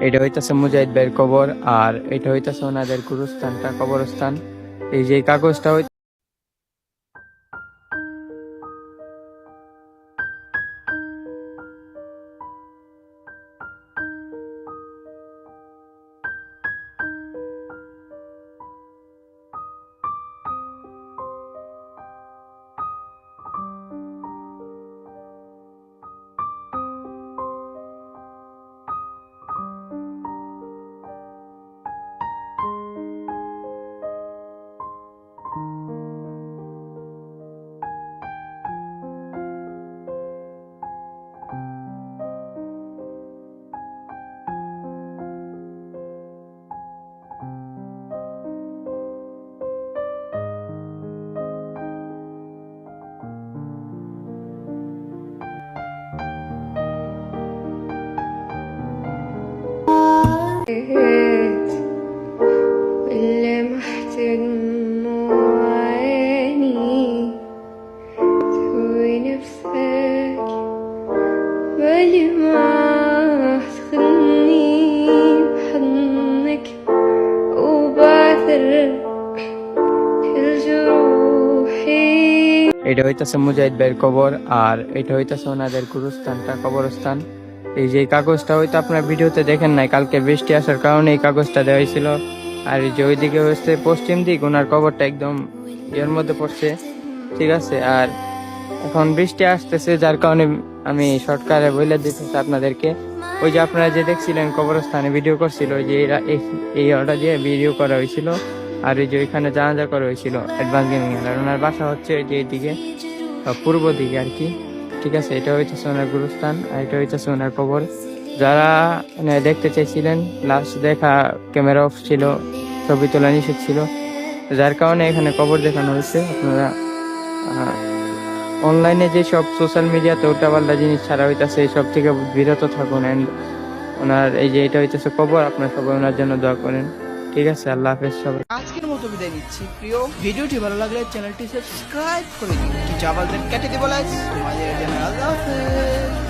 এটা হইতাছে মুজাহিদ ভাইয়ের কবর, আর এটা হইতাছে ওনাদের গুরুস্থানটা, কবরস্থান। এই যে কাগজটা واللي محتاج معاني تهوي نفسك بالي ما تخلني بحضنك وبعثر كل جروحي। এটা হইতাছে মুজাহিদ ভাইয়ের কবর, আর এটা হইতাছে ওনাদের গুরুস্থানটা, কবরস্থান। এই যে কাগজটা হয়তো আপনার ভিডিওতে দেখেন নাই, কালকে বৃষ্টি আসার কারণে এই কাগজটা দেওয়া হয়েছিল। আর এই যে ওইদিকে হচ্ছে পশ্চিম দিক, ওনার কবরটা একদম এর মধ্যে পড়ছে, ঠিক আছে। আর এখন বৃষ্টি আসতেছে, যার কারণে আমি শর্টকাটে বলে দিতেছি আপনাদেরকে। ওই যে আপনারা যে দেখছিলেন কবরস্থানে ভিডিও করছিল, যে এই অর্ডার দিয়ে ভিডিও করা হয়েছিল। আর এই যে ওইখানে জানাজা করা হয়েছিল অ্যাডভান্স গেমিং এর। আর ওনার বাসা হচ্ছে এই যে এইদিকে পূর্ব দিকে আর কি, ঠিক আছে। এটা হইতেছে ওনার গুরুস্থান, আর এটা হইতেছে ওনার কবর। যারা দেখতে চাইছিলেন, লাস্ট দেখা ক্যামেরা অফ ছিল, ছবি তোলা নিষেধ ছিল, যার কারণে এখানে কবর দেখানো হয়েছে। আপনারা অনলাইনে যে সব সোশ্যাল মিডিয়াতে উল্টাপাল্টা জিনিস ছাড়া হইতাছে, এইসব থেকে বিরত থাকুন। এন্ড ওনার এই যে এটা হইতেছে কবর, আপনার সবাই ওনার জন্য দোয়া করেন, ঠিক আছে। আল্লাহ হাফেজ সবাই। আজকের মতো বিদায় নিচ্ছি প্রিয়। ভিডিওটি ভালো লাগলে চ্যানেলটি সাবস্ক্রাইব করে দিন। কি চাবালদের কেটে দেবো লাইক তোমাদের জন্য। আল্লাহ হাফেজ।